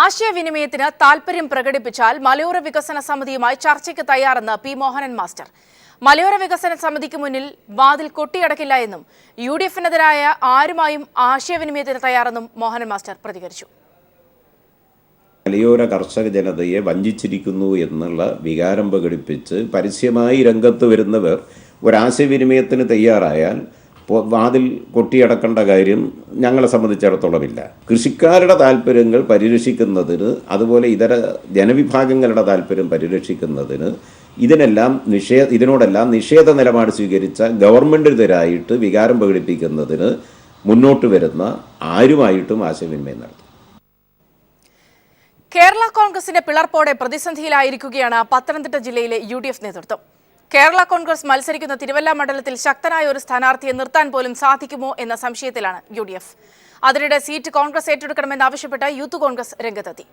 ആശയവിനിമയത്തിന് താൽപര്യം പ്രകടിപ്പിച്ചാൽ മലയോര വികസന സമിതിയുമായി ചർച്ചയ്ക്ക് തയ്യാറെന്ന് പി മോഹനൻ മാസ്റ്റർ. മലയോര വികസന സമിതിക്ക് മുന്നിൽ വാതിൽ കൊട്ടിയടക്കില്ല എന്നും UDF-നെതിരായ ആരുമായും ആശയവിനിമയത്തിന് തയ്യാറെന്നും മോഹനൻ മാസ്റ്റർ പ്രതികരിച്ചു. മലയോര കർഷക ജനതയെ വഞ്ചിച്ചിരിക്കുന്നു എന്നുള്ള വികാരം പ്രകടിപ്പിച്ച് പരസ്യമായി രംഗത്ത് വരുന്നവർ ഒരാശയവിനിമയത്തിന് തയ്യാറായാൽ വാതിൽ കൊട്ടിയടക്കേണ്ട കാര്യം ഞങ്ങളെ സംബന്ധിച്ചിടത്തോളമില്ല. കൃഷിക്കാരുടെ താല്പര്യങ്ങൾ പരിരക്ഷിക്കുന്നതിന്, അതുപോലെ ഇതര ജനവിഭാഗങ്ങളുടെ താല്പര്യം പരിരക്ഷിക്കുന്നതിന് ഇതിനോടെല്ലാം നിഷേധ നിലപാട് സ്വീകരിച്ച ഗവൺമെൻറ്റിനെതിരായിട്ട് വികാരം പ്രകടിപ്പിക്കുന്നതിന് മുന്നോട്ട് വരുന്ന ആരുമായിട്ടും ആശയവിനിമയം നടത്തും. കേരള കോൺഗ്രസിന്റെ പിളർപ്പോടെ പ്രതിസന്ധിയിലായിരിക്കുകയാണ് പത്തനംതിട്ട ജില്ലയിലെ UDF നേതൃത്വം. കേരള കോൺഗ്രസ് മത്സരിക്കുന്ന തിരുവല്ല മണ്ഡലത്തിൽ ശക്തനായ ഒരു സ്ഥാനാർത്ഥിയെ നിർത്താൻ പോലും സാധിക്കുമോ എന്ന സംശയത്തിലാണ് UDF. അതിനിടെ സീറ്റ് കോൺഗ്രസ് ഏറ്റെടുക്കണമെന്നാവശ്യപ്പെട്ട് യൂത്ത് കോൺഗ്രസ് രംഗത്തെത്തി.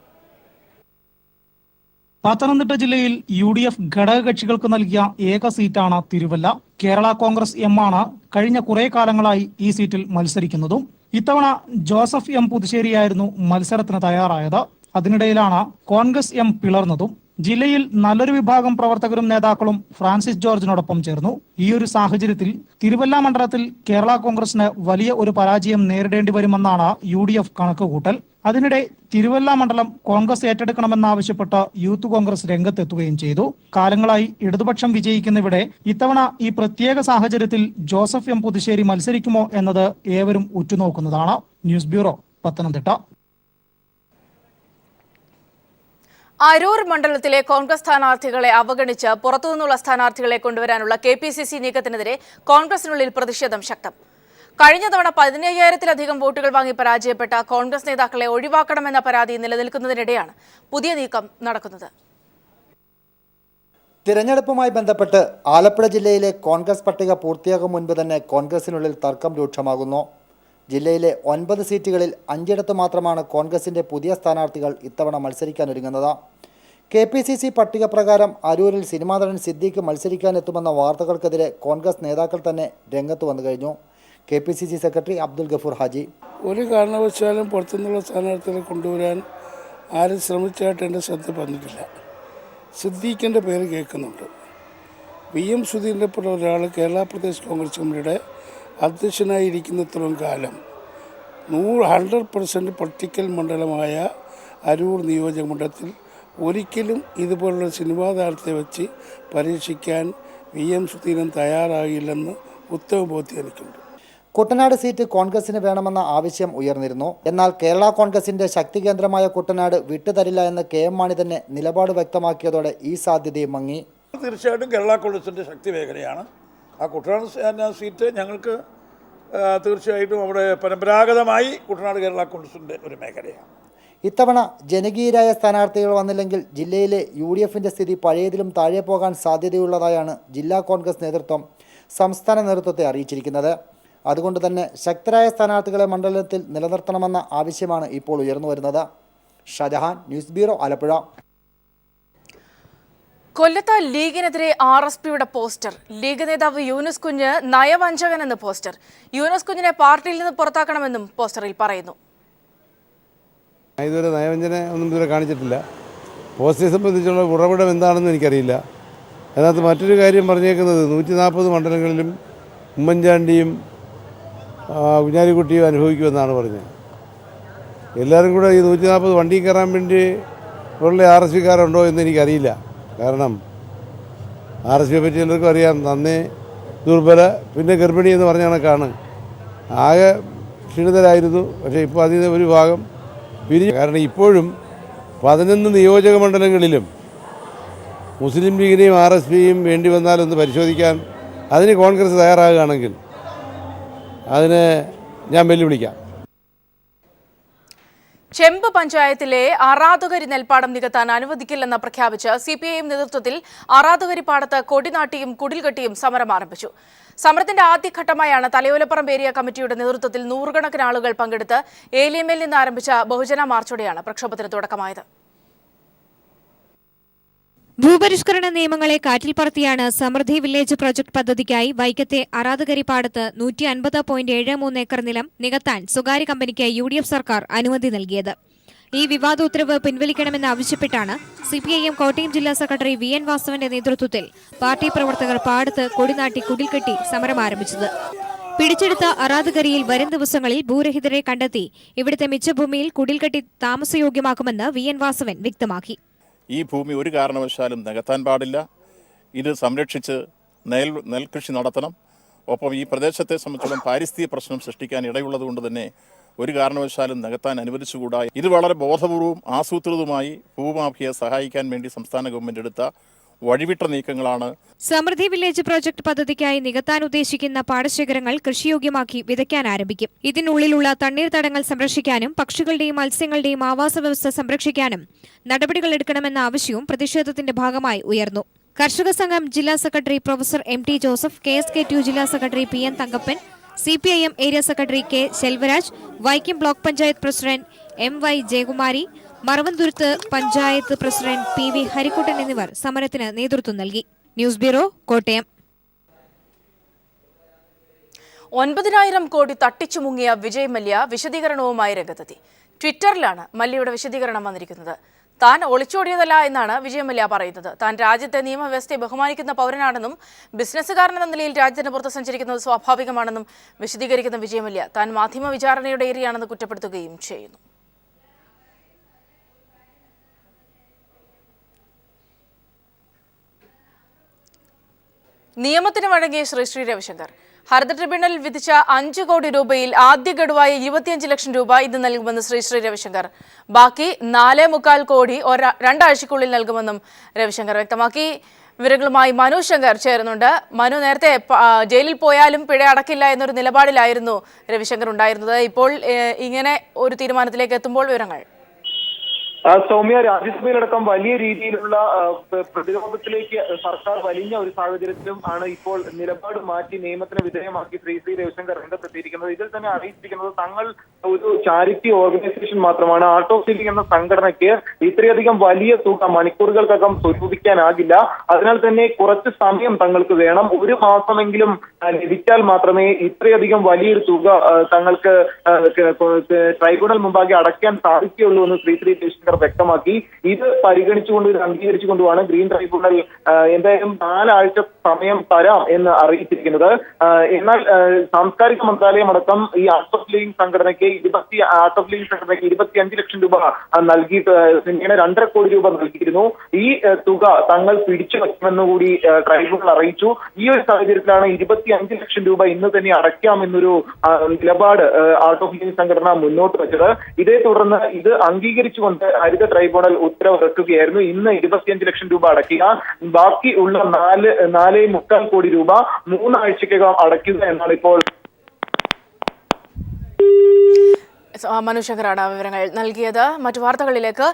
പത്തനംതിട്ട ജില്ലയിൽ UDF ഘടകകക്ഷികൾക്ക് നൽകിയ ഏക സീറ്റാണ് തിരുവല്ല. കേരള കോൺഗ്രസ് M ആണ് കഴിഞ്ഞ കുറെ കാലങ്ങളായി ഈ സീറ്റിൽ മത്സരിക്കുന്നതും. ഇത്തവണ ജോസഫ് M പുതുശ്ശേരിയായിരുന്നു മത്സരത്തിന് തയ്യാറായത്. അതിനിടയിലാണ് കോൺഗ്രസ് M പിളർന്നതും. ജില്ലയിൽ നല്ലൊരു വിഭാഗം പ്രവർത്തകരും നേതാക്കളും ഫ്രാൻസിസ് ജോർജിനോടൊപ്പം ചേർന്നു. ഈ ഒരു സാഹചര്യത്തിൽ തിരുവല്ല മണ്ഡലത്തിൽ കേരള കോൺഗ്രസിന് വലിയ ഒരു പരാജയം നേരിടേണ്ടി വരുമെന്നാണ് UDF കണക്കുകൂട്ടൽ. അതിനിടെ തിരുവല്ല മണ്ഡലം കോൺഗ്രസ് ഏറ്റെടുക്കണമെന്നാവശ്യപ്പെട്ട് യൂത്ത് കോൺഗ്രസ് രംഗത്തെത്തുകയും ചെയ്തു. കാലങ്ങളായി ഇടതുപക്ഷം വിജയിക്കുന്നിവിടെ ഇത്തവണ ഈ പ്രത്യേക സാഹചര്യത്തിൽ ജോസഫ് M പുതുശ്ശേരി മത്സരിക്കുമോ എന്നത് ഏവരും ഉറ്റുനോക്കുന്നതാണ്. News bureau, Pathanamthitta. അരൂർ മണ്ഡലത്തിലെ കോൺഗ്രസ് സ്ഥാനാർത്ഥികളെ അവഗണിച്ച് പുറത്തുനിന്നുള്ള സ്ഥാനാർത്ഥികളെ കൊണ്ടുവരാനുള്ള KPCC നീക്കത്തിനെതിരെ കോൺഗ്രസിനുള്ളിൽ പ്രതിഷേധം ശക്തം. കഴിഞ്ഞ തവണ 15,000-ലധികം വോട്ടുകൾ വാങ്ങി പരാജയപ്പെട്ട കോൺഗ്രസ് നേതാക്കളെ ഒഴിവാക്കണമെന്ന പരാതി നിലനിൽക്കുന്നതിനിടെയാണ് പുതിയ നീക്കം നടക്കുന്നത്. തിരഞ്ഞെടുപ്പുമായി ബന്ധപ്പെട്ട് ആലപ്പുഴ ജില്ലയിലെ കോൺഗ്രസ് പട്ടിക പൂർത്തിയാകും മുൻപ് തന്നെ കോൺഗ്രസിനുള്ളിൽ തർക്കം രൂക്ഷമാകുന്നു. ജില്ലയിലെ 9 സീറ്റുകളിൽ 5 മാത്രമാണ് കോൺഗ്രസിന്റെ പുതിയ സ്ഥാനാർത്ഥികൾ ഇത്തവണ മത്സരിക്കാനൊരുങ്ങുന്നത്. KPCC പട്ടിക പ്രകാരം അരൂരിൽ സിനിമാ നടൻ സിദ്ദീഖ് മത്സരിക്കാനെത്തുമെന്ന വാർത്തകൾക്കെതിരെ കോൺഗ്രസ് നേതാക്കൾ തന്നെ രംഗത്ത് വന്നു കഴിഞ്ഞു. KPCC സെക്രട്ടറി അബ്ദുൽ ഗഫൂർ ഹാജി, ഒരു കാരണവശാലും പുറത്തുനിന്നുള്ള സ്ഥാനാർത്ഥികളെ കൊണ്ടുവരാൻ ആരും ശ്രമിച്ചായിട്ട് എൻ്റെ ശ്രദ്ധ വന്നിട്ടില്ല. സിദ്ദീഖിൻ്റെ പേര് കേൾക്കുന്നുണ്ട്. VM സുധീറിനെ പോലെ ഒരാൾ കേരള പ്രദേശ് കോൺഗ്രസ് കമ്മിറ്റിയുടെ അധ്യക്ഷനായിരിക്കുന്നത്രയും കാലം 100% പൊളിറ്റിക്കൽ മണ്ഡലമായ അരൂർ നിയോജക മണ്ഡലത്തിൽ ഒരിക്കലും ഇതുപോലുള്ള സിനിമാ താരത്തെ വെച്ച് പരീക്ഷിക്കാൻ VM സുധീരൻ തയ്യാറാകില്ലെന്ന് ഉത്തമ ബോധ്യം എനിക്കുണ്ട്. കുട്ടനാട് സീറ്റ് കോൺഗ്രസിന് വേണമെന്ന ആവശ്യം ഉയർന്നിരുന്നു. എന്നാൽ കേരള കോൺഗ്രസിന്റെ ശക്തി കേന്ദ്രമായ കുട്ടനാട് വിട്ടുതരില്ല എന്ന് KM മാണി തന്നെ നിലപാട് വ്യക്തമാക്കിയതോടെ ഈ സാധ്യതയും മങ്ങി. തീർച്ചയായിട്ടും കേരള കോൺഗ്രസിൻ്റെ ശക്തി മേഖലയാണ് ആ കുട്ടനാട് സീറ്റ്. ഞങ്ങൾക്ക് തീർച്ചയായിട്ടും അവിടെ പരമ്പരാഗതമായി കുട്ടനാട് കേരള കോൺഗ്രസിൻ്റെ ഒരു മേഖലയാണ്. ഇത്തവണ ജനകീയരായ സ്ഥാനാർത്ഥികൾ വന്നില്ലെങ്കിൽ ജില്ലയിലെ UDFന്റെ സ്ഥിതി പഴയതിലും താഴെ പോകാൻ സാധ്യതയുള്ളതായാണ് ജില്ലാ കോൺഗ്രസ് നേതൃത്വം സംസ്ഥാന നേതൃത്വത്തെ അറിയിച്ചിരിക്കുന്നത്. അതുകൊണ്ട് തന്നെ ശക്തരായ സ്ഥാനാർത്ഥികളെ മണ്ഡലത്തിൽ നിലനിർത്തണമെന്ന ആവശ്യമാണ് ഇപ്പോൾ ഉയർന്നു വരുന്നത്. Shajahan, news bureau, Alappuzha. കൊല്ലത്ത് ലീഗിനെതിരെ RSPയുടെ പോസ്റ്റർ. ലീഗ് നേതാവ് യൂനുസ് കുഞ്ഞ് നയവഞ്ചകനെന്ന് പോസ്റ്റർ. യൂനുസ് കുഞ്ഞിനെ പാർട്ടിയിൽ നിന്ന് പുറത്താക്കണമെന്നും പോസ്റ്ററിൽ പറയുന്നു. ഇതുവരെ നയവഞ്ചന ഒന്നും ഇതുവരെ കാണിച്ചിട്ടില്ല. പോസ്റ്ററെ സംബന്ധിച്ചുള്ള ഉറവിടം എന്താണെന്ന് എനിക്കറിയില്ല. അതിനകത്ത് മറ്റൊരു കാര്യം പറഞ്ഞേക്കുന്നത് 140 മണ്ഡലങ്ങളിലും ഉമ്മൻചാണ്ടിയും കുഞ്ഞാലിക്കുട്ടിയും അനുഭവിക്കുമെന്നാണ് പറഞ്ഞത്. എല്ലാവരും കൂടെ ഈ 140 വണ്ടി കയറാൻ വേണ്ടി ഉള്ള RSPക്കാരുണ്ടോ എന്ന് എനിക്കറിയില്ല. കാരണം RSPയെ പറ്റി എല്ലാവർക്കും അറിയാം. നന്നേ ദുർബല, പിന്നെ ഗർഭിണി എന്ന് പറഞ്ഞ കണക്കാണ്. ആകെ ക്ഷീണിതരായിരുന്നു. പക്ഷേ ഇപ്പോൾ അതിന് ഒരു ഭാഗം പിരിഞ്ഞു. കാരണം ഇപ്പോഴും 11 നിയോജക മണ്ഡലങ്ങളിലും മുസ്ലിം ലീഗിനെയും RSPയും വേണ്ടി വന്നാലൊന്ന് പരിശോധിക്കാൻ അതിന് കോൺഗ്രസ് തയ്യാറാകുകയാണെങ്കിൽ അതിനെ ഞാൻ വെല്ലുവിളിക്കാം. ചെമ്പ് പഞ്ചായത്തിലെ അറാതുകരി നെൽപ്പാടം നികത്താൻ അനുവദിക്കില്ലെന്ന് പ്രഖ്യാപിച്ച് CPIM നേതൃത്വത്തിൽ അറാതുകരി പാടത്ത് കൊടിനാട്ടിയും കുടിൽകെട്ടിയും സമരം ആരംഭിച്ചു. സമരത്തിന്റെ ആദ്യഘട്ടമായാണ് തലയോലപ്പറമ്പ് ഏരിയ കമ്മിറ്റിയുടെ നേതൃത്വത്തിൽ 100 കണക്കിന് ആളുകൾ പങ്കെടുത്ത് ഏലിയമ്മയിൽ നിന്ന് ആരംഭിച്ച ബഹുജന മാർച്ചോടെയാണ് പ്രക്ഷോഭത്തിന് തുടക്കമായത്. ഭൂപരിഷ്കരണ നിയമങ്ങളെ കാറ്റിൽ പറത്തിയാണ് സമൃദ്ധി വില്ലേജ് പ്രൊജക്ട് പദ്ധതിക്കായി വൈക്കത്തെ അറാതുകരി പാടത്ത് 150.73 ഏക്കർ നിലം നികത്താൻ സ്വകാര്യ കമ്പനിക്ക് UDF സർക്കാർ അനുമതി നൽകിയത്. ഈ വിവാദ ഉത്തരവ് പിൻവലിക്കണമെന്നാവശ്യപ്പെട്ടാണ് CPIM കോട്ടയം ജില്ലാ സെക്രട്ടറി VN വാസവന്റെ നേതൃത്വത്തിൽ പാർട്ടി പ്രവർത്തകർ പാടത്ത് കൊടിനാട്ടി കുടിൽകെട്ടി സമരം ആരംഭിച്ചത്. പിടിച്ചെടുത്ത അറാതുകരിയിൽ വരും ദിവസങ്ങളിൽ ഭൂരഹിതരെ കണ്ടെത്തി ഇവിടുത്തെ മിച്ചഭൂമിയിൽ കുടിൽകെട്ടി താമസയോഗ്യമാക്കുമെന്ന് VN വാസവൻ വ്യക്തമാക്കി. ഈ ഭൂമി ഒരു കാരണവശാലും നികത്താൻ പാടില്ല. ഇത് സംരക്ഷിച്ച് നെൽകൃഷി നടത്തണം. ഒപ്പം ഈ പ്രദേശത്തെ സംബന്ധിച്ചിടത്തോളം പാരിസ്ഥിതിക പ്രശ്നം സൃഷ്ടിക്കാൻ ഇടയുള്ളതുകൊണ്ട് തന്നെ ഒരു കാരണവശാലും നികത്താൻ അനുവദിച്ചുകൂടാ. ഇത് വളരെ ബോധപൂർവവും ആസൂത്രിതവുമായി ഭൂമാഫിയെ സഹായിക്കാൻ വേണ്ടി സംസ്ഥാന ഗവൺമെന്റ് എടുത്ത വഴിവിട്ട നീക്കങ്ങളാണ്. സമൃദ്ധി വില്ലേജ് പ്രോജക്ട് പദ്ധതിക്കായി നികത്താൻ ഉദ്ദേശിക്കുന്ന പാടശേഖരങ്ങൾ കൃഷിയോഗ്യമാക്കി വിതയ്ക്കാൻ ആരംഭിക്കും. ഇതിനുള്ളിലുള്ള തണ്ണീർത്തടങ്ങൾ സംരക്ഷിക്കാനും പക്ഷികളുടെയും മത്സ്യങ്ങളുടെയും ആവാസ വ്യവസ്ഥ സംരക്ഷിക്കാനും നടപടികൾ എടുക്കണമെന്ന ആവശ്യവും പ്രതിഷേധത്തിന്റെ ഭാഗമായി ഉയർന്നു. കർഷക സംഘം ജില്ലാ secretary professor MT Joseph, KSK2 ജില്ലാ secretary PN Thankappan, CPIM area secretary K Selvaraj, Vaikom block panchayat president MY Jayakumari, Maravanthuruthu panchayat president PV Harikuttan എന്നിവർ സമരത്തിന് നേതൃത്വം നൽകി. News bureau, Kottayam. 9,000 കോടി തട്ടിച്ചു മുങ്ങിയ വിജയ് മല്യ വിശദീകരണവുമായി രംഗത്തെത്തി. ട്വിറ്ററിലാണ് മല്യയുടെ വിശദീകരണം വന്നിരിക്കുന്നത്. താൻ ഒളിച്ചോടിയതല്ല എന്നാണ് വിജയ് മല്യ പറയുന്നത്. താൻ രാജ്യത്തെ നിയമവ്യവസ്ഥയെ ബഹുമാനിക്കുന്ന പൗരനാണെന്നും ബിസിനസ്സുകാരനെന്ന നിലയിൽ രാജ്യത്തിന് പുറത്ത് സഞ്ചരിക്കുന്നത് സ്വാഭാവികമാണെന്നും വിശദീകരിക്കുന്ന വിജയ് മല്യ താൻ മാധ്യമ വിചാരണയുടെ ഏരിയയാണെന്ന് കുറ്റപ്പെടുത്തുകയും ചെയ്യുന്നു. നിയമത്തിന് വഴങ്ങിയ ശ്രീ രവിശങ്കർ. ഹരിത ട്രിബ്യൂണൽ വിധിച്ച 5 കോടി രൂപയിൽ ആദ്യ ഗഡുവായ 25 ലക്ഷം രൂപ ഇന്ന് നൽകുമെന്ന് ശ്രീ രവിശങ്കർ. ബാക്കി 4.25 കോടി 2 ആഴ്ചയ്ക്കുള്ളിൽ നൽകുമെന്നും രവിശങ്കർ വ്യക്തമാക്കി. വിവരങ്ങളുമായി മനു ശങ്കർ ചേരുന്നുണ്ട്. മനു, നേരത്തെ ജയിലിൽ പോയാലും പിഴ അടക്കില്ല എന്നൊരു നിലപാടിലായിരുന്നു രവിശങ്കർ ഉണ്ടായിരുന്നത്. ഇപ്പോൾ ഇങ്ങനെ ഒരു തീരുമാനത്തിലേക്ക് എത്തുമ്പോൾ വിവരങ്ങൾ. സൗമ്യ, രാജ്യസഭയിലടക്കം വലിയ രീതിയിലുള്ള പ്രതിരോധത്തിലേക്ക് സർക്കാർ വലിഞ്ഞ ഒരു സാഹചര്യത്തിലും ആണ് ഇപ്പോൾ നിലപാട് മാറ്റി നിയമത്തിന് വിധേയമാക്കി ശ്രീ രവിശങ്കർ രംഗത്തെത്തിയിരിക്കുന്നത്. ഇതിൽ തന്നെ അറിയിച്ചിരിക്കുന്നത് തങ്ങൾ ഒരു ചാരിറ്റി ഓർഗനൈസേഷൻ മാത്രമാണ്. ആർട്ട് ഓഫ് ലിവിംഗ് എന്ന സംഘടനയ്ക്ക് ഇത്രയധികം വലിയ തുക മണിക്കൂറുകൾക്കകം സ്വരൂപിക്കാനാകില്ല. അതിനാൽ തന്നെ കുറച്ച് സമയം തങ്ങൾക്ക് വേണം. 1 മാസമെങ്കിലും ലഭിച്ചാൽ മാത്രമേ ഇത്രയധികം വലിയൊരു തുക തങ്ങൾക്ക് ട്രൈബ്യൂണൽ മുമ്പാകെ അടയ്ക്കാൻ സാധിക്കുകയുള്ളൂ എന്ന് ശ്രീ രവിശങ്കർ വ്യക്തമാക്കി. ഇത് പരിഗണിച്ചുകൊണ്ട് അംഗീകരിച്ചുകൊണ്ടുമാണ് ഗ്രീൻ ട്രൈബ്യൂണൽ എന്തായാലും 4 ആഴ്ച സമയം തരാം എന്ന് അറിയിച്ചിരിക്കുന്നത്. എന്നാൽ സാംസ്കാരിക മന്ത്രാലയം അടക്കം ഈ ആർട്ട് ഓഫ് ലിവിംഗ് സംഘടനയ്ക്ക് 25 ലക്ഷം രൂപ നൽകിയിട്ട് ഇങ്ങനെ 2.5 കോടി രൂപ നൽകിയിരുന്നു. ഈ തുക തങ്ങൾ പിടിച്ചു വയ്ക്കുമെന്നുകൂടി ട്രൈബ്യൂണൽ അറിയിച്ചു. ഈ ഒരു സാഹചര്യത്തിലാണ് 25 ലക്ഷം രൂപ ഇന്ന് തന്നെ അടയ്ക്കാമെന്നൊരു നിലപാട് ആർട്ട് ഓഫ് ലിവിംഗ് സംഘടന മുന്നോട്ട് വെച്ചത്. ഇതേ തുടർന്ന് ഇത് അംഗീകരിച്ചുകൊണ്ട് ഹരിത ട്രൈബ്യൂണൽ ഉത്തരവിറക്കുകയായിരുന്നു. ഇന്ന് 25 ലക്ഷം രൂപ അടയ്ക്കുക, ബാക്കി ഉള്ള 4.25 കോടി രൂപ 3 ആഴ്ചക്കകം അടയ്ക്കുക എന്നാണ് ഇപ്പോൾ. മനുശങ്കറാണ് വിവരങ്ങൾ നൽകിയത്. മറ്റു വാർത്തകളിലേക്ക്.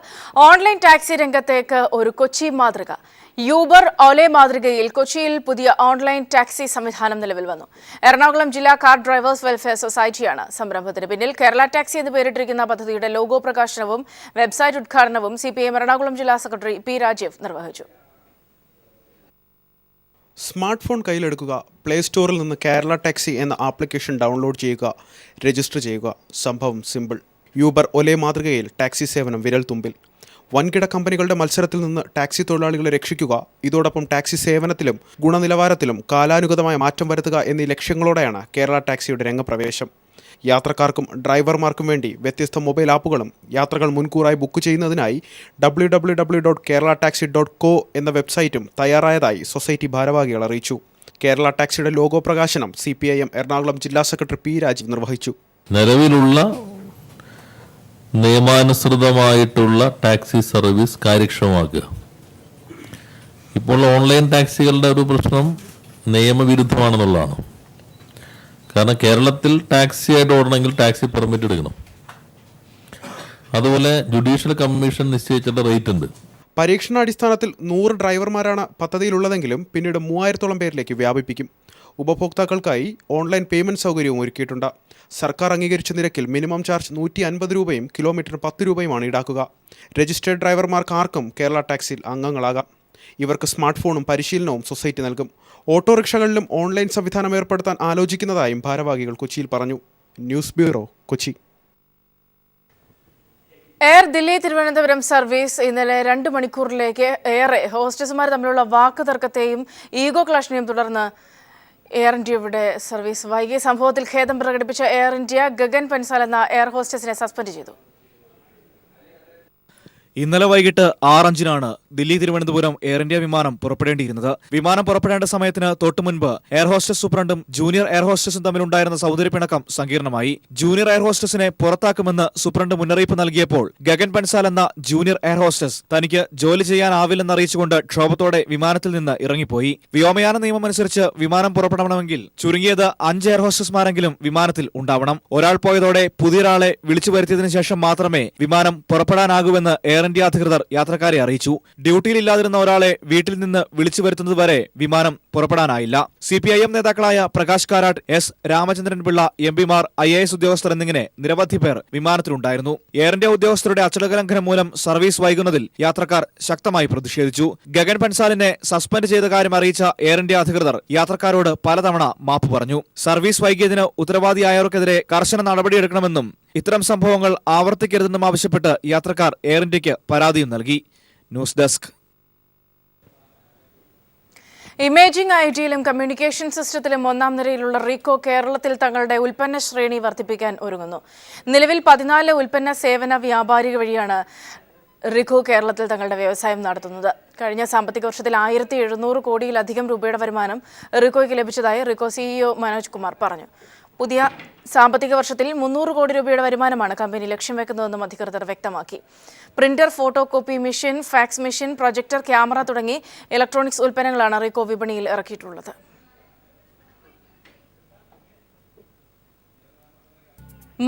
ഓൺലൈൻ ടാക്സി രംഗത്തേക്ക് ഒരു കൊച്ചി മാതൃക. യൂബർ, ഓലെ മാതൃകയിൽ കൊച്ചിയിൽ പുതിയ ഓൺലൈൻ ടാക്സി സംവിധാനം നിലവിൽ വന്നു. എറണാകുളം ജില്ലാ കാർ ഡ്രൈവേഴ്സ് വെൽഫെയർ സൊസൈറ്റിയാണ് സംരംഭത്തിന് പിന്നിൽ. കേരള ടാക്സി എന്ന് പേരിട്ടിരിക്കുന്ന പദ്ധതിയുടെ ലോഗോ പ്രകാശനവും വെബ്സൈറ്റ് ഉദ്ഘാടനവും CPIM എറണാകുളം ജില്ലാ സെക്രട്ടറി P രാജീവ് നിർവഹിച്ചു. സ്മാർട്ട് ഫോൺ കയ്യിലെടുക്കുക, പ്ലേ സ്റ്റോറിൽ നിന്ന് കേരള ടാക്സി എന്ന ആപ്ലിക്കേഷൻ ഡൗൺലോഡ് ചെയ്യുക, രജിസ്റ്റർ ചെയ്യുക. സംഭവം സിമ്പിൾ. യൂബർ, ഒലെ മാതൃകയിൽ ടാക്സി സേവനം വിരൽ തുമ്പിൽ. വൻകിട കമ്പനികളുടെ മത്സരത്തിൽ നിന്ന് ടാക്സി തൊഴിലാളികളെ രക്ഷിക്കുക, ഇതോടൊപ്പം ടാക്സി സേവനത്തിലും ഗുണനിലവാരത്തിലും കാലാനുഗതമായ മാറ്റം വരുത്തുക എന്നീ ലക്ഷ്യങ്ങളോടെയാണ് കേരള ടാക്സിയുടെ രംഗപ്രവേശം. യാത്രക്കാർക്കും ഡ്രൈവർമാർക്കും വേണ്ടി വ്യത്യസ്ത മൊബൈൽ ആപ്പുകളും യാത്രകൾ മുൻകൂറായി ബുക്ക് ചെയ്യുന്നതിനായി www.keralataxi.co എന്ന വെബ്സൈറ്റും തയ്യാറായതായി സൊസൈറ്റി ഭാരവാഹികൾ അറിയിച്ചു. കേരള ടാക്സിയുടെ ലോഗോ പ്രകാശനം CPIM എറണാകുളം ജില്ലാ സെക്രട്ടറി P രാജീവ് നിർവഹിച്ചു. നിലവിലുള്ള നിയമാനുസൃതമായിട്ടുള്ള ടാക്സി സർവീസ് കാര്യക്ഷമമാക്കുക. ഇപ്പോൾ ഓൺലൈൻ ടാക്സികളുടെ ഒരു പ്രശ്നം നിയമവിരുദ്ധമാണെന്നുള്ളതാണ്. കാരണം കേരളത്തിൽ ടാക്സി ആയിട്ട് ഓടണമെങ്കിൽ ടാക്സി പെർമിറ്റ് എടുക്കണം. അതുപോലെ ജുഡീഷ്യൽ കമ്മീഷൻ നിശ്ചയിച്ചിട്ടുള്ള റേറ്റ് ഉണ്ട്. പരീക്ഷണാടിസ്ഥാനത്തിൽ 100 ഡ്രൈവർമാരാണ് പദ്ധതിയിലുള്ളതെങ്കിലും പിന്നീട് 3000-ഓളം പേരിലേക്ക് വ്യാപിപ്പിക്കും. ഉപഭോക്താക്കൾക്കായി ഓൺലൈൻ പേയ്മെൻറ്റ് സൗകര്യവും ഒരുക്കിയിട്ടുണ്ട്. സർക്കാർ അംഗീകരിച്ച നിരക്കിൽ മിനിമം ചാർജ് 150 രൂപയും കിലോമീറ്ററിന് 10 രൂപയുമാണ് ഈടാക്കുക. രജിസ്റ്റേർഡ് ഡ്രൈവർമാർക്ക് ആർക്കും കേരള ടാക്സിയിൽ അംഗങ്ങളാകാം. ഇവർക്ക് സ്മാർട്ട് ഫോണും പരിശീലനവും സൊസൈറ്റി നൽകും. ഓട്ടോറിക്ഷകളിലും ഓൺലൈൻ സംവിധാനം ഏർപ്പെടുത്താൻ ആലോചിക്കുന്നതായും ഭാരവാഹികൾ കൊച്ചിയിൽ പറഞ്ഞു. News bureau, Kochi. Air Delhi Thiruvananthapuram service ഇന്നലെ 2 മണിക്കൂറിലേക്ക് ഏറെ ഹോസ്റ്റസുമാർ തമ്മിലുള്ള വാക്കുതർക്കത്തെയും ഈഗോ ക്ലാഷിനെയും തുടർന്ന് എയർ ഇന്ത്യയുടെ സർവീസ് വൈകിയ സംഭവത്തിൽ ഖേദം പ്രകടിപ്പിച്ച എയർ ഇന്ത്യ ഗഗൻ പൻസാൽ എന്ന എയർ ഹോസ്റ്റസിനെ സസ്പെൻഡ് ചെയ്തു. ഇന്നലെ വൈകിട്ട് 6:05 ദില്ലി തിരുവനന്തപുരം എയർ ഇന്ത്യ വിമാനം പുറപ്പെടേണ്ടിയിരുന്നത്. വിമാനം പുറപ്പെടേണ്ട സമയത്തിന് തൊട്ടുമുൻപ് എയർ ഹോസ്റ്റസ് സൂപ്രണ്ടും ജൂനിയർ എയർ ഹോസ്റ്റസും തമ്മിലുണ്ടായിരുന്ന സൗന്ദര്യപ്പിണക്കം സങ്കീർണമായി. ജൂനിയർ എയർ ഹോസ്റ്റസിനെ പുറത്താക്കുമെന്ന് സൂപ്രണ്ട് മുന്നറിയിപ്പ് നൽകിയപ്പോൾ ഗഗൻ പൻസാൽ എന്ന ജൂനിയർ എയർ ഹോസ്റ്റസ് തനിക്ക് ജോലി ചെയ്യാനാവില്ലെന്ന് അറിയിച്ചുകൊണ്ട് ക്ഷോഭത്തോടെ വിമാനത്തിൽ നിന്ന് ഇറങ്ങിപ്പോയി. വ്യോമയാന നിയമം അനുസരിച്ച് വിമാനം പുറപ്പെടണമെങ്കിൽ ചുരുങ്ങിയത് 5 എയർ ഹോസ്റ്റസ്മാരെങ്കിലും വിമാനത്തിൽ ഉണ്ടാവണം. ഒരാൾ പോയതോടെ പുതിയൊരാളെ വിളിച്ചു വരുത്തിയതിനു ശേഷം മാത്രമേ വിമാനം പുറപ്പെടാനാകൂവെന്ന് എയർ ഇന്ത്യ അധികൃതർ യാത്രക്കാരെ അറിയിച്ചു. ഡ്യൂട്ടിയിലില്ലാതിരുന്ന ഒരാളെ വീട്ടിൽ നിന്ന് വിളിച്ചു വരുത്തുന്നതുവരെ വിമാനം പുറപ്പെടാനായില്ല. CPIM നേതാക്കളായ പ്രകാശ് കാരാട്ട്, S. രാമചന്ദ്രൻ പിള്ള, MP-മാർ, IAS ഉദ്യോഗസ്ഥർ എന്നിങ്ങനെ നിരവധി പേർ വിമാനത്തിലുണ്ടായിരുന്നു. എയർ ഇന്ത്യ ഉദ്യോഗസ്ഥരുടെ അച്ചടക്ക ലംഘനം മൂലം സർവീസ് വൈകുന്നതിൽ യാത്രക്കാർ ശക്തമായി പ്രതിഷേധിച്ചു. ഗഗൻ പൻസാലിനെ സസ്പെൻഡ് ചെയ്ത കാര്യം അറിയിച്ച എയർ ഇന്ത്യ അധികൃതർ യാത്രക്കാരോട് പലതവണ മാപ്പ് പറഞ്ഞു. സർവീസ് വൈകിയതിന് ഉത്തരവാദിയായവർക്കെതിരെ കർശന നടപടിയെടുക്കണമെന്നും ഇത്തരം സംഭവങ്ങൾ ആവർത്തിക്കരുതെന്നും ആവശ്യപ്പെട്ട് യാത്രക്കാർ എയർ ഇന്ത്യക്ക് പരാതിയും നൽകി. News desk. ഇമേജിംഗ് ഐടിയിലും കമ്മ്യൂണിക്കേഷൻ സിസ്റ്റത്തിലും 1-ാം നിരയിലുള്ള റീകോ കേരളത്തിൽ തങ്ങളുടെ ഉൽപ്പന്ന ശ്രേണി വർദ്ധിപ്പിക്കാൻ ഒരുങ്ങുന്നു. നിലവിൽ 14 ഉൽപ്പന്ന സേവന വ്യാപാരിക വഴിയാണ് റിക്കോ കേരളത്തിൽ തങ്ങളുടെ വ്യവസായം നടത്തുന്നത്. കഴിഞ്ഞ സാമ്പത്തിക വർഷത്തിൽ 1700 കോടിയിലധികം രൂപയുടെ വരുമാനം റിക്കോയ്ക്ക് ലഭിച്ചതായി റിക്കോ CEO മനോജ് കുമാർ പറഞ്ഞു. പുതിയ സാമ്പത്തിക വർഷത്തിൽ 300 കോടി രൂപയുടെ വരുമാനമാണ് കമ്പനി ലക്ഷ്യം വെക്കുന്നതെന്നും അധികൃതർ വ്യക്തമാക്കി. Printer, photocopy machine, fax machine, projector, camera തുടങ്ങി ഇലക്ട്രോണിക്സ് ഉൽപ്പന്നങ്ങളാണ് റിക്കോ വിപണിയിൽ ഇറക്കിയിട്ടുള്ളത്.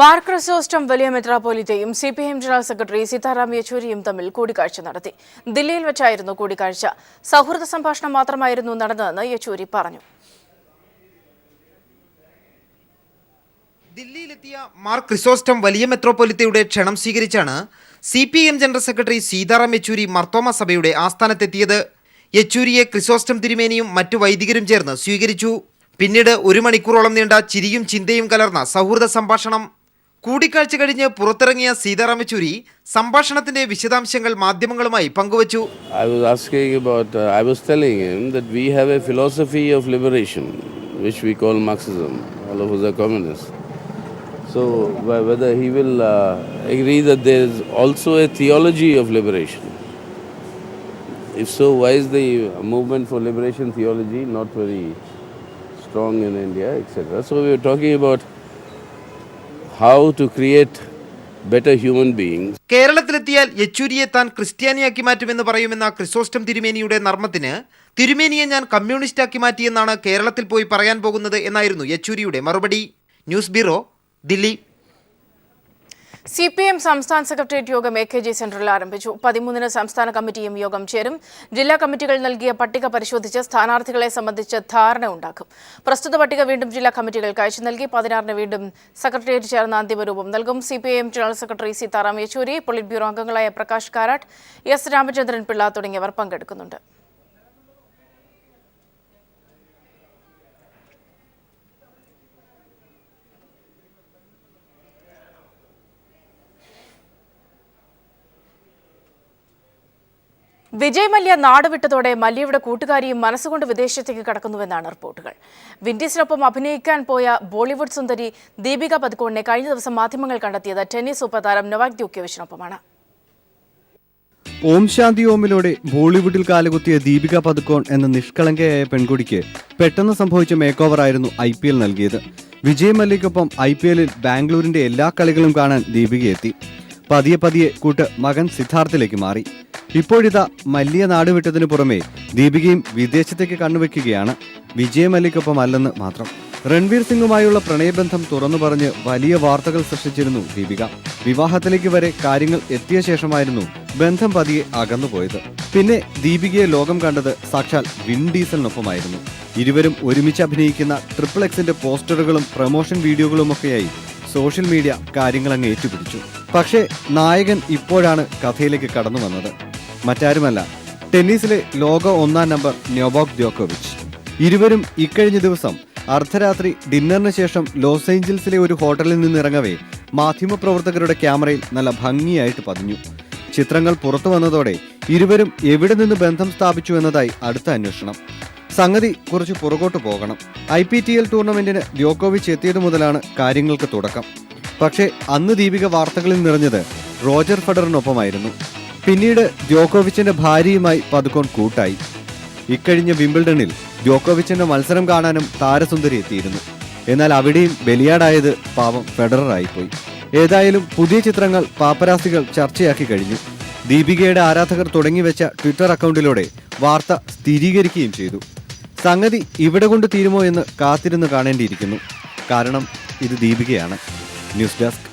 മാർ ക്രിസോസ്റ്റം വലിയ മെത്രാപ്പോലിത്തയും CPIM ജനറൽ സെക്രട്ടറി സീതാറാം യെച്ചൂരിയും തമ്മിൽ കൂടിക്കാഴ്ച നടത്തി. ദില്ലിയിൽ വെച്ചായിരുന്നു കൂടിക്കാഴ്ച. സൗഹൃദ സംഭാഷണം മാത്രമായിരുന്നു നടന്നതെന്ന് യെച്ചൂരി പറഞ്ഞു. ദില്ലിയിലെത്തിയ മാർ ക്രിസോസ്റ്റം വലിയ മെത്രോപൊലിത്തയുടെ ക്ഷണം സ്വീകരിച്ചാണ് CPIM general secretary Sitaram Yechury Mar Thoma സഭയുടെ ആസ്ഥാനത്തെത്തിയത്. യെച്ചൂരിയെ ക്രിസോസ്റ്റം തിരുമേനിയും മറ്റു വൈദികരും ചേർന്ന് സ്വീകരിച്ചു. പിന്നീട് 1 മണിക്കൂറോളം നീണ്ട ചിരിയും ചിന്തയും കലർന്ന സൗഹൃദ സംഭാഷണം. കൂടിക്കാഴ്ച കഴിഞ്ഞ് പുറത്തിറങ്ങിയ സീതാറാം യെച്ചൂരി സംഭാഷണത്തിന്റെ വിശദാംശങ്ങൾ മാധ്യമങ്ങളുമായി പങ്കുവച്ചു. I was telling him that we have a philosophy of liberation which we call Marxism. All of us are communists. So whether he will agree that there is also a theology of liberation. If so, why is the movement for liberation theology not very strong in India, etc. So we were talking about how to create better human beings. കേരളത്തിലെത്തിയാൽ യെച്ചൂരിയെ താൻ ക്രിസ്ത്യാനിയാക്കി മാറ്റുമെന്ന് പറയുമെന്ന ക്രിസോസ്റ്റം തിരുമേനിയുടെ നർമ്മത്തിന് തിരുമേനിയെ ഞാൻ കമ്മ്യൂണിസ്റ്റാക്കി മാറ്റിയെന്നാണ് കേരളത്തിൽ പോയി പറയാൻ പോകുന്നത് എന്നായിരുന്നു യെച്ചൂരിയുടെ മറുപടി. News bureau, Delhi. CPIM സംസ്ഥാന സെക്രട്ടേറിയറ്റ് യോഗം AKG സെന്ററിൽ ആരംഭിച്ചു. 13-ന് സംസ്ഥാന കമ്മിറ്റിയും യോഗം ചേരും. ജില്ലാ കമ്മിറ്റികൾ നൽകിയ പട്ടിക പരിശോധിച്ച് സ്ഥാനാർത്ഥികളെ സംബന്ധിച്ച് ധാരണ ഉണ്ടാക്കും. പ്രസ്തുത പട്ടിക വീണ്ടും ജില്ലാ കമ്മിറ്റികൾക്ക് അയച്ചു നൽകി 16-ന് വീണ്ടും സെക്രട്ടേറിയറ്റ് ചേർന്ന അന്തിമ രൂപം നൽകും. CPIM general secretary Sitaram Yechury, polit bureau അംഗങ്ങളായ പ്രകാശ് കാരാട്ട്, S. രാമചന്ദ്രൻ പിള്ള തുടങ്ങിയവർ പങ്കെടുക്കുന്നുണ്ട്. വിജയ് മല്യ നാടുവിട്ടതോടെ മല്യയുടെ കൂട്ടുകാരിയും മനസ്സുകൊണ്ട് വിദേശത്തേക്ക് കടക്കുന്നുവെന്നാണ് റിപ്പോർട്ടുകൾ. വിൻഡീസിനൊപ്പം അഭിനയിക്കാൻ പോയ ബോളിവുഡ് സുന്ദരി ദീപിക പദുക്കോണിനെ കഴിഞ്ഞ ദിവസം മാധ്യമങ്ങൾ കണ്ടെത്തിയത് ടെന്നീസ് സൂപ്പർ താരം നൊവാക് ദ്യോക്കോവിച്ചിനൊപ്പമാണ്. ഓം ശാന്തി ഓമിലൂടെ ബോളിവുഡിൽ കാലുകുത്തിയ ദീപിക പദുക്കോൺ എന്ന നിഷ്കളങ്കയായ പെൺകുടിക്ക് പെട്ടെന്ന് സംഭവിച്ച മേക്ക് ഓവറായിരുന്നു IPL നൽകിയത്. വിജയ് മല്യയ്ക്കൊപ്പം IPLൽ ബാംഗ്ലൂരിന്റെ എല്ലാ കളികളും കാണാൻ ദീപിക എത്തി. പതിയെ പതിയെ കൂട്ട് മകൻ സിദ്ധാർത്ഥിലേക്ക് മാറി. ഇപ്പോഴിതാ മല്യ നാടുവിട്ടതിനു പുറമെ ദീപികയും വിദേശത്തേക്ക് കണ്ണുവെക്കുകയാണ്. വിജയ് മല്യയ്ക്കൊപ്പം അല്ലെന്ന് മാത്രം. രൺവീർ സിംഗുമായുള്ള പ്രണയബന്ധം തുറന്നു പറഞ്ഞ് വലിയ വാർത്തകൾ സൃഷ്ടിച്ചിരുന്നു ദീപിക. വിവാഹത്തിലേക്ക് വരെ കാര്യങ്ങൾ എത്തിയ ശേഷമായിരുന്നു ബന്ധം പതിയെ അകന്നുപോയത്. പിന്നെ ദീപികയെ ലോകം കണ്ടത് സാക്ഷാൽ വിൻ ഡീസലിനൊപ്പമായിരുന്നു. ഇരുവരും ഒരുമിച്ച് അഭിനയിക്കുന്ന XXXന്റെ പോസ്റ്ററുകളും പ്രൊമോഷൻ വീഡിയോകളുമൊക്കെയായി സോഷ്യൽ മീഡിയ കാര്യങ്ങളങ്ങ് ഏറ്റുപിടിച്ചു. പക്ഷേ നായകൻ ഇപ്പോഴാണ് കഥയിലേക്ക് കടന്നു വന്നത്. മറ്റാരുമല്ല, ടെന്നീസിലെ ലോക 1-ാം നമ്പർ നൊവാക് ദ്യോക്കോവിച്ച്. ഇരുവരും ഇക്കഴിഞ്ഞ ദിവസം അർദ്ധരാത്രി ഡിന്നറിന് ശേഷം ലോസ് ഏഞ്ചൽസിലെ ഒരു ഹോട്ടലിൽ നിന്നിറങ്ങവേ മാധ്യമപ്രവർത്തകരുടെ ക്യാമറയിൽ നല്ല ഭംഗിയായിട്ട് പതിഞ്ഞു. ചിത്രങ്ങൾ പുറത്തു വന്നതോടെ ഇരുവരും എവിടെ നിന്ന് ബന്ധം സ്ഥാപിച്ചു എന്നതായി അടുത്ത അന്വേഷണം. സംഗതി കുറച്ച് പുറകോട്ട് പോകണം. IPTL ടൂർണമെന്റിന് ദ്യോക്കോവിച്ച് എത്തിയതു മുതലാണ് കാര്യങ്ങൾക്ക് തുടക്കം. പക്ഷേ അന്ന് ദീപിക വാർത്തകളിൽ നിറഞ്ഞത് റോജർ ഫെഡറിനൊപ്പമായിരുന്നു. പിന്നീട് ദ്യോക്കോവിച്ചിന്റെ ഭാര്യയുമായി പതുക്കോൺ കൂട്ടായി. ഇക്കഴിഞ്ഞ വിംബിൾഡണിൽ ദ്യോക്കോവിച്ചിന്റെ മത്സരം കാണാനും താരസുന്ദരി എത്തിയിരുന്നു. എന്നാൽ അവിടെയും ബലിയാടായത് പാവം ഫെഡററായിപ്പോയി. ഏതായാലും പുതിയ ചിത്രങ്ങൾ പാപ്പരാസികൾ ചർച്ചയാക്കി കഴിഞ്ഞു. ദീപികയുടെ ആരാധകർ തുടങ്ങിവെച്ച ട്വിറ്റർ അക്കൗണ്ടിലൂടെ വാർത്ത സ്ഥിരീകരിക്കുകയും ചെയ്തു. സംഗതി ഇവിടെ കൊണ്ട് തീരുമോ എന്ന് കാത്തിരുന്ന് കാണേണ്ടിയിരിക്കുന്നു. കാരണം ഇത് ദീപികയാണ്. News desk